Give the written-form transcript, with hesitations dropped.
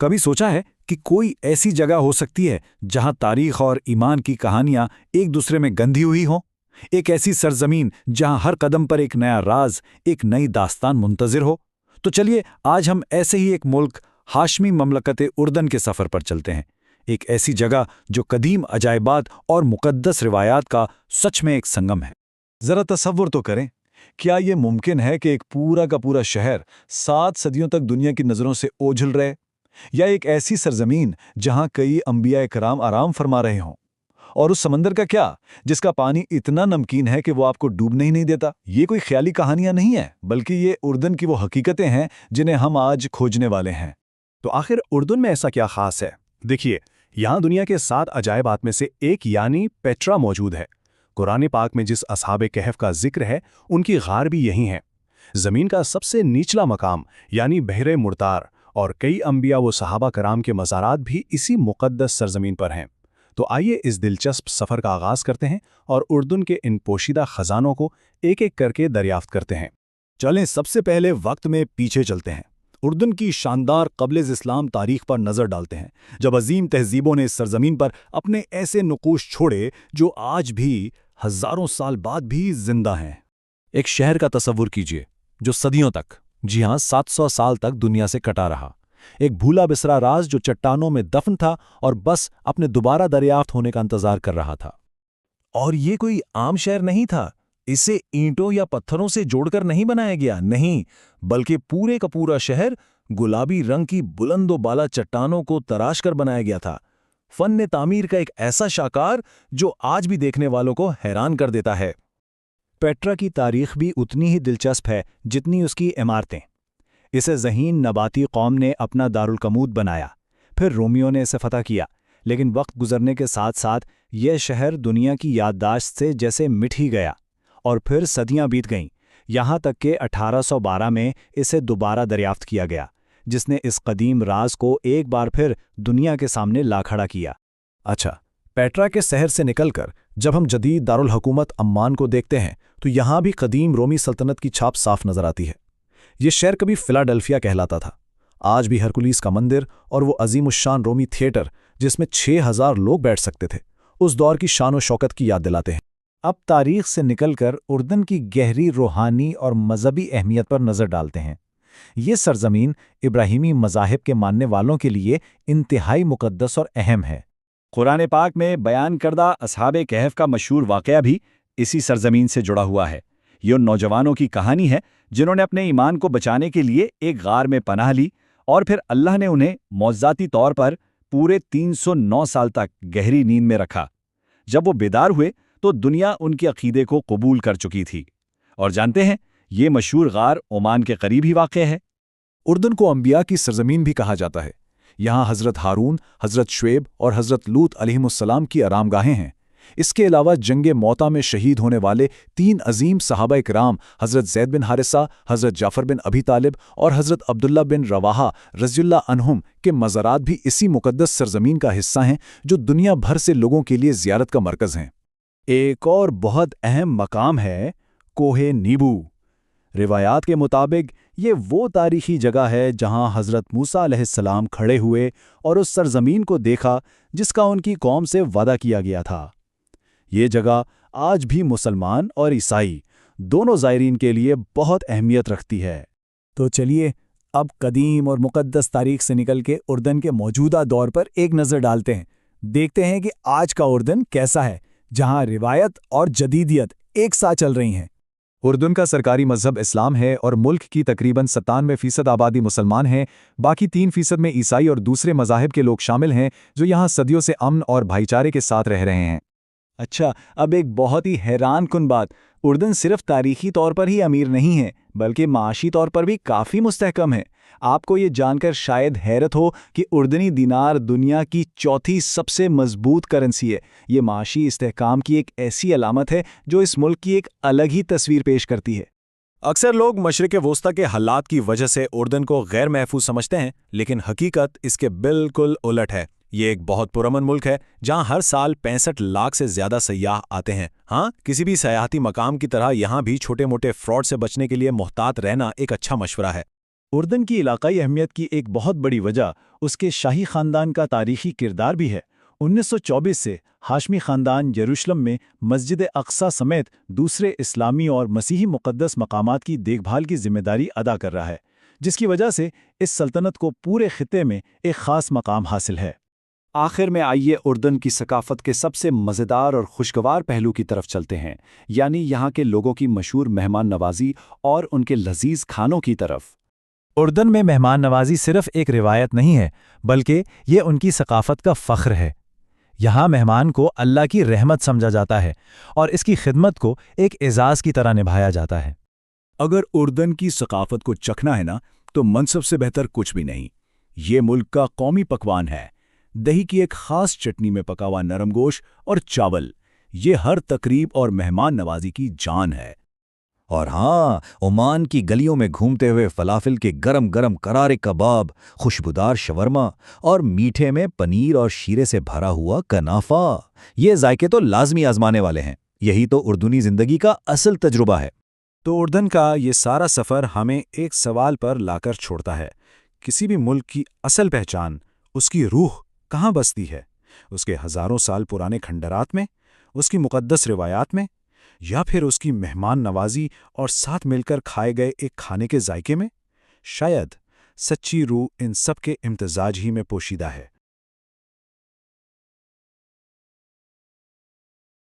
کبھی سوچا ہے کہ کوئی ایسی جگہ ہو سکتی ہے جہاں تاریخ اور ایمان کی کہانیاں ایک دوسرے میں گندھی ہوئی ہوں؟ ایک ایسی سرزمین جہاں ہر قدم پر ایک نیا راز، ایک نئی داستان منتظر ہو؟ تو چلیے آج ہم ایسے ہی ایک ملک، ہاشمی مملکت اردن کے سفر پر چلتے ہیں۔ ایک ایسی جگہ جو قدیم عجائبات اور مقدس روایات کا سچ میں ایک سنگم ہے۔ ذرا تصور تو کریں، کیا یہ ممکن ہے کہ ایک پورا کا پورا شہر 7 صدیوں تک دنیا کی نظروں سے اوجھل رہے؟ یا ایک ایسی سرزمین جہاں کئی انبیاء کرام آرام فرما رہے ہوں؟ اور اس سمندر کا کیا، جس کا پانی اتنا نمکین ہے کہ وہ آپ کو ڈوبنے ہی نہیں دیتا؟ یہ کوئی خیالی کہانیاں نہیں ہیں، بلکہ یہ اردن کی وہ حقیقتیں ہیں جنہیں ہم آج کھوجنے والے ہیں۔ تو آخر اردن میں ایسا کیا خاص ہے؟ دیکھیے، یہاں دنیا کے 7 عجائبات میں سے ایک یعنی پیٹرا موجود ہے۔ قرآن پاک میں جس اصحاب کہف کا ذکر ہے، ان کی غار بھی یہی ہیں۔ زمین کا سب سے نچلا مقام یعنی بحر مرتار، اور کئی انبیاء و صحابہ کرام کے مزارات بھی اسی مقدس سرزمین پر ہیں۔ تو آئیے اس دلچسپ سفر کا آغاز کرتے ہیں اور اردن کے ان پوشیدہ خزانوں کو ایک ایک کر کے دریافت کرتے ہیں۔ چلیں سب سے پہلے وقت میں پیچھے چلتے ہیں، اردن کی شاندار قبل از اسلام تاریخ پر نظر ڈالتے ہیں، جب عظیم تہذیبوں نے اس سرزمین پر اپنے ایسے نقوش چھوڑے جو آج بھی ہزاروں سال بعد بھی زندہ ہیں۔ ایک شہر کا تصور کیجیے جو صدیوں تک، جی ہاں 700 سال تک دنیا سے کٹا رہا۔ ایک بھولا بسرا راز جو چٹانوں میں دفن تھا اور بس اپنے دوبارہ دریافت ہونے کا انتظار کر رہا تھا۔ اور یہ کوئی عام شہر نہیں تھا، اسے اینٹوں یا پتھروں سے جوڑ کر نہیں بنایا گیا، نہیں، بلکہ پورے کا پورا شہر گلابی رنگ کی بلند و بالا چٹانوں کو تراش کر بنایا گیا تھا۔ فن تعمیر کا ایک ایسا شاہکار جو آج بھی دیکھنے والوں کو حیران کر دیتا ہے۔ پیٹرا کی تاریخ بھی اتنی ہی دلچسپ ہے جتنی اس کی عمارتیں۔ اسے ذہین نباتی قوم نے اپنا دارالکمود بنایا، پھر رومیوں نے اسے فتح کیا، لیکن وقت گزرنے کے ساتھ ساتھ یہ شہر دنیا کی یادداشت سے جیسے مٹ ہی گیا، اور پھر صدیاں بیت گئیں، یہاں تک کہ 1812 میں اسے دوبارہ دریافت کیا گیا، جس نے اس قدیم راز کو ایک بار پھر دنیا کے سامنے لا کھڑا کیا۔ اچھا، پیٹرا کے شہر سے نکل کر جب ہم جدید دارالحکومت عمان کو دیکھتے ہیں تو یہاں بھی قدیم رومی سلطنت کی چھاپ صاف نظر آتی ہے۔ یہ شہر کبھی فلاڈلفیا کہلاتا تھا، آج بھی ہرکولیس کا مندر اور وہ عظیم الشان رومی تھیٹر جس میں 6000 لوگ بیٹھ سکتے تھے، اس دور کی شان و شوکت کی یاد دلاتے ہیں۔ اب تاریخ سے نکل کر اردن کی گہری روحانی اور مذہبی اہمیت پر نظر ڈالتے ہیں۔ یہ سرزمین ابراہیمی مذاہب کے ماننے والوں کے لیے انتہائی مقدس اور اہم ہے۔ قرآن پاک میں بیان کردہ اصحاب کہف کا مشہور واقعہ بھی اسی سرزمین سے جڑا ہوا ہے۔ یہ ان نوجوانوں کی کہانی ہے جنہوں نے اپنے ایمان کو بچانے کے لیے ایک غار میں پناہ لی، اور پھر اللہ نے انہیں معجزاتی طور پر پورے 309 سال تک گہری نیند میں رکھا۔ جب وہ بیدار ہوئے تو دنیا ان کے عقیدے کو قبول کر چکی تھی۔ اور جانتے ہیں، یہ مشہور غار عمان کے قریب ہی واقع ہے۔ اردن کو انبیاء کی سرزمین بھی کہا جاتا ہے۔ یہاں حضرت ہارون، حضرت شعیب اور حضرت لوط علیہ السلام کی آرام گاہیں ہیں۔ اس کے علاوہ جنگ موتا میں شہید ہونے والے 3 عظیم صحابہ کرام حضرت زید بن حارثہ، حضرت جعفر بن ابی طالب اور حضرت عبداللہ بن رواحہ رضی اللہ عنہم کے مزارات بھی اسی مقدس سرزمین کا حصہ ہیں جو دنیا بھر سے لوگوں کے لیے زیارت کا مرکز ہیں۔ ایک اور بہت اہم مقام ہے کوہ نیبو۔ روایات کے مطابق یہ وہ تاریخی جگہ ہے جہاں حضرت موسیٰ علیہ السلام کھڑے ہوئے اور اس سرزمین کو دیکھا جس کا ان کی قوم سے وعدہ کیا گیا تھا۔ یہ جگہ آج بھی مسلمان اور عیسائی دونوں زائرین کے لیے بہت اہمیت رکھتی ہے۔ تو چلیے اب قدیم اور مقدس تاریخ سے نکل کے اردن کے موجودہ دور پر ایک نظر ڈالتے ہیں، دیکھتے ہیں کہ آج کا اردن کیسا ہے، جہاں روایت اور جدیدیت ایک ساتھ چل رہی ہیں۔ اردن کا سرکاری مذہب اسلام ہے اور ملک کی تقریباً 97% آبادی مسلمان ہیں، باقی 3% میں عیسائی اور دوسرے مذاہب کے لوگ شامل ہیں جو یہاں صدیوں سے امن اور بھائی چارے کے ساتھ رہ رہے ہیں۔ اچھا، اب ایک بہت ہی حیران کن بات، اردن صرف تاریخی طور پر ہی امیر نہیں ہے بلکہ معاشی طور پر بھی کافی مستحکم ہے۔ آپ کو یہ جان کر شاید حیرت ہو کہ اردنی دینار دنیا کی 4تھی سب سے مضبوط کرنسی ہے۔ یہ معاشی استحکام کی ایک ایسی علامت ہے جو اس ملک کی ایک الگ ہی تصویر پیش کرتی ہے۔ اکثر لوگ مشرق وسطیٰ کے حالات کی وجہ سے اردن کو غیر محفوظ سمجھتے ہیں، لیکن حقیقت اس کے بالکل الٹ ہے۔ یہ ایک بہت پرامن ملک ہے جہاں ہر سال 65 لاکھ سے زیادہ سیاح آتے ہیں۔ ہاں، کسی بھی سیاحتی مقام کی طرح یہاں بھی چھوٹے موٹے فراڈ سے بچنے کے لیے محتاط رہنا ایک اچھا مشورہ ہے۔ اردن کی علاقائی اہمیت کی ایک بہت بڑی وجہ اس کے شاہی خاندان کا تاریخی کردار بھی ہے۔ 1924 سے ہاشمی خاندان یروشلم میں مسجد اقصی سمیت دوسرے اسلامی اور مسیحی مقدس مقامات کی دیکھ بھال کی ذمہ داری ادا کر رہا ہے، جس کی وجہ سے اس سلطنت کو پورے خطے میں ایک خاص مقام حاصل ہے۔ آخر میں آئیے اردن کی ثقافت کے سب سے مزیدار اور خوشگوار پہلو کی طرف چلتے ہیں، یعنی یہاں کے لوگوں کی مشہور مہمان نوازی اور ان کے لذیذ کھانوں کی طرف۔ اردن میں مہمان نوازی صرف ایک روایت نہیں ہے، بلکہ یہ ان کی ثقافت کا فخر ہے۔ یہاں مہمان کو اللہ کی رحمت سمجھا جاتا ہے اور اس کی خدمت کو ایک اعزاز کی طرح نبھایا جاتا ہے۔ اگر اردن کی ثقافت کو چکھنا ہے نا، تو منصب سے بہتر کچھ بھی نہیں۔ یہ ملک کا قومی پکوان ہے۔ دہی کی ایک خاص چٹنی میں پکا ہوا نرم گوشت اور چاول، یہ ہر تقریب اور مہمان نوازی کی جان ہے۔ اور ہاں، عمان کی گلیوں میں گھومتے ہوئے فلافل کے گرم گرم کرارے کباب، خوشبودار شورما اور میٹھے میں پنیر اور شیرے سے بھرا ہوا کنافہ، یہ ذائقے تو لازمی آزمانے والے ہیں۔ یہی تو اردنی زندگی کا اصل تجربہ ہے۔ تو اردن کا یہ سارا سفر ہمیں ایک سوال پر لا کر چھوڑتا ہے، کسی بھی ملک کی اصل پہچان، اس کی روح کہاں بستی ہے؟ اس کے ہزاروں سال پرانے کھنڈرات میں، اس کی مقدس روایات میں، یا پھر اس کی مہمان نوازی اور ساتھ مل کر کھائے گئے ایک کھانے کے ذائقے میں؟ شاید سچی روح ان سب کے امتزاج ہی میں پوشیدہ ہے۔